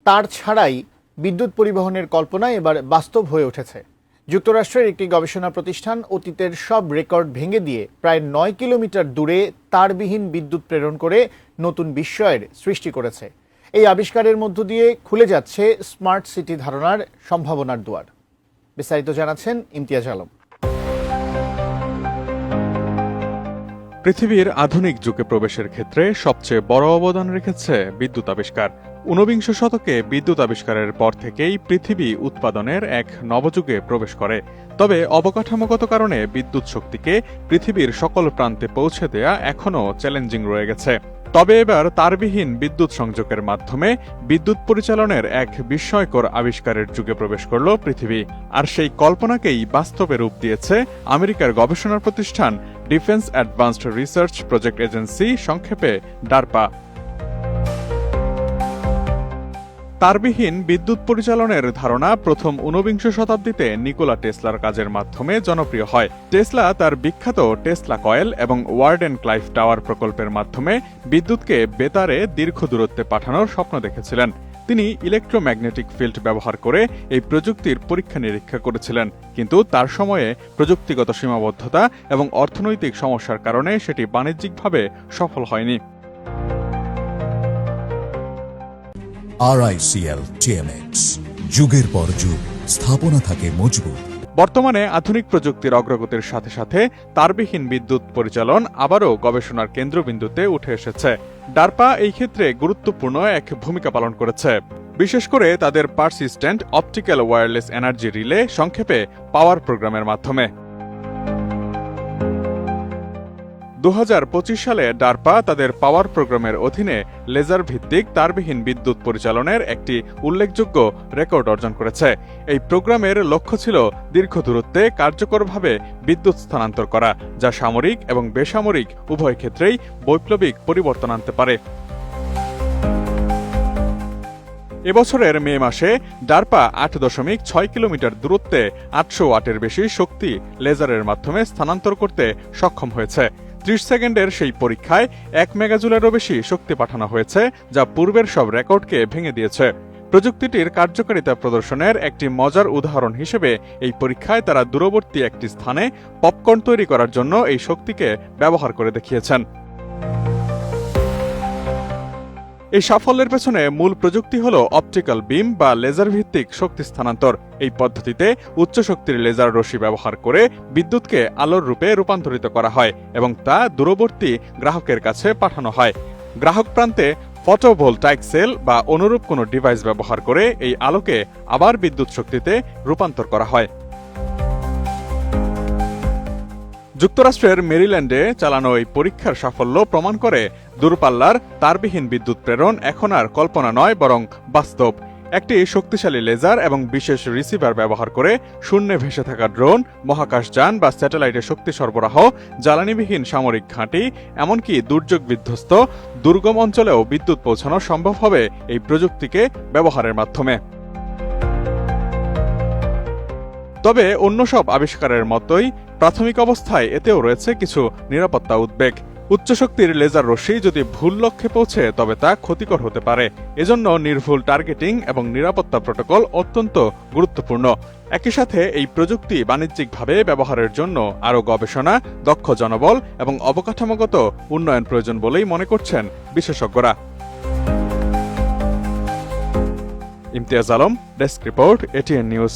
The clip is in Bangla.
তার ছাড়াই বিদ্যুৎ পরিবহনের কল্পনা এবার বাস্তব হয়ে উঠেছে। যুক্তরাষ্ট্রের একটি গবেষণা প্রতিষ্ঠান অতীতের সব রেকর্ড ভেঙে দিয়ে প্রায় ৯ কিলোমিটার দূরে তারবিহীন বিদ্যুৎ প্রেরণ করে নতুন বিস্ময়ের সৃষ্টি করেছে। এই আবিষ্কারের মধ্য দিয়ে খুলে যাচ্ছে স্মার্ট সিটি ধারণার সম্ভাবনার দুয়ার। বিস্তারিত জানাচ্ছেন ইমতিয়াজ আলম। পৃথিবীর আধুনিক যুগে প্রবেশের ক্ষেত্রে সবচেয়ে বড় অবদান রেখেছে বিদ্যুৎ আবিষ্কার। ঊনবিংশ শতকে বিদ্যুৎ আবিষ্কারের পর থেকেই পৃথিবী উৎপাদনের এক নবযুগে প্রবেশ করে। তবে অবকাঠামোগত কারণে বিদ্যুৎ শক্তিকে পৃথিবীর সকল প্রান্তে পৌঁছে দেয়া এখনও চ্যালেঞ্জিং রয়ে গেছে। তবে এবার তারবিহীন বিদ্যুৎ সংযোগের মাধ্যমে বিদ্যুৎ পরিচালনের এক বিস্ময়কর আবিষ্কারের যুগে প্রবেশ করল পৃথিবী। আর সেই কল্পনাকেই বাস্তবে রূপ দিয়েছে আমেরিকার গবেষণা প্রতিষ্ঠান defence advanced research project agency, সংক্ষেপে ডারপা। তারবিহীন বিদ্যুৎ পরিচালনের ধারণা প্রথম ঊনবিংশ শতাব্দীতে নিকোলা টেসলার কাজের মাধ্যমে জনপ্রিয় হয়। টেসলা তার বিখ্যাত টেসলা কয়েল এবং ওয়ার্ডেন ক্লাইভ টাওয়ার প্রকল্পের মাধ্যমে বিদ্যুৎকে বেতারে দীর্ঘ দূরত্বে পাঠানোর স্বপ্ন দেখেছিলেন। তিনি ইলেকট্রোম্যাগনেটিক ফিল্ড ব্যবহার করে এই প্রযুক্তির পরীক্ষা নিরীক্ষা করেছিলেন, কিন্তু তার সময়ে প্রযুক্তিগত সীমাবদ্ধতা এবং অর্থনৈতিক সমস্যার কারণে সেটি বাণিজ্যিকভাবে সফল হয়নি। RICL TMX, যুগের পর যুগ স্থাপনা থাকে মজবুত। বর্তমানে আধুনিক প্রযুক্তির অগ্রগতির সাথে সাথে তারবিহীন বিদ্যুৎ পরিচালন আবারও গবেষণার কেন্দ্রবিন্দুতে উঠে এসেছে। ডারপা এই ক্ষেত্রে গুরুত্বপূর্ণ এক ভূমিকা পালন করেছে, বিশেষ করে তাদের persistent optical wireless energy relay, সংক্ষেপে পাওয়ার প্রোগ্রামের মাধ্যমে। 2025 সালে ডারপা তাদের পাওয়ার প্রোগ্রামের অধীনে লেজার ভিত্তিক তারবিহীন বিদ্যুৎ পরিচালনের একটি উল্লেখযোগ্য রেকর্ড অর্জন করেছে। এই প্রোগ্রামের লক্ষ্য ছিল দীর্ঘ দূরত্বে কার্যকরভাবে বিদ্যুৎ স্থানান্তর করা, যা সামরিক এবং বেসামরিক উভয় ক্ষেত্রেই বৈপ্লবিক পরিবর্তন আনতে পারে। এবছরের মে মাসে ডারপা 8.6 কিলোমিটার দূরত্বে 800 ওয়াটের বেশি শক্তি লেজারের মাধ্যমে স্থানান্তর করতে সক্ষম হয়েছে। 30 সেকেন্ডের সেই পরীক্ষায় 1 মেগাজুলেরও বেশি শক্তি পাঠানো হয়েছে, যা পূর্বের সব রেকর্ডকে ভেঙে দিয়েছে। প্রযুক্তিটির কার্যকারিতা প্রদর্শনের একটি মজার উদাহরণ হিসেবে এই পরীক্ষায় তারা দূরবর্তী একটি স্থানে পপকর্ন তৈরি করার জন্য এই শক্তিকে ব্যবহার করে দেখিয়েছেন। এই সাফল্যের পেছনে মূল প্রযুক্তি হল অপটিক্যাল বিম বা লেজার ভিত্তিক শক্তি স্থানান্তর। এই পদ্ধতিতে উচ্চ শক্তির লেজার রশ্মি ব্যবহার করে বিদ্যুৎকে আলোর রূপে রূপান্তরিত করা হয় এবং তা দূরবর্তী গ্রাহকের কাছে পাঠানো হয়। গ্রাহক প্রান্তে ফটোভোল্টাইক সেল বা অনুরূপ কোনো ডিভাইস ব্যবহার করে এই আলোকে আবার বিদ্যুৎ শক্তিতে রূপান্তর করা হয়। যুক্তরাষ্ট্রের মেরিল্যান্ডে চালানো এই পরীক্ষার সাফল্য প্রমাণ করে দূরপাল্লার তারবিহীন বিদ্যুৎ প্রেরণ এখন আর কল্পনা নয়, বরং বাস্তব। একটি শক্তিশালী লেজার এবং বিশেষ রিসিভার ব্যবহার করে শূন্যে ভেসে থাকা ড্রোন, মহাকাশযান বা স্যাটেলাইটে শক্তি সরবরাহ, জ্বালানিবিহীন সামরিক ঘাঁটি, এমনকি দুর্যোগ বিধ্বস্ত দুর্গম অঞ্চলেও বিদ্যুৎ পৌঁছানো সম্ভব হবে এই প্রযুক্তিকে ব্যবহারের মাধ্যমে। তবে অন্য সব আবিষ্কারের মতোই প্রাথমিক অবস্থায় এতেও রয়েছে কিছু নিরাপত্তা উদ্বেগ। উচ্চ শক্তির লেজার রশ্মি যদি ভুল লক্ষ্যে পৌঁছে তবে তা ক্ষতিকর হতে পারে। এজন্য নির্ভুল টার্গেটিং এবং নিরাপত্তা প্রোটোকল অত্যন্ত গুরুত্বপূর্ণ। একই সাথে এই প্রযুক্তি বাণিজ্যিকভাবে ব্যবহারের জন্য আরও গবেষণা, দক্ষ জনবল এবং অবকাঠামোগত উন্নয়ন প্রয়োজন বলেই মনে করছেন বিশেষজ্ঞরা। Imtiaz Alam, desk report, ATN news.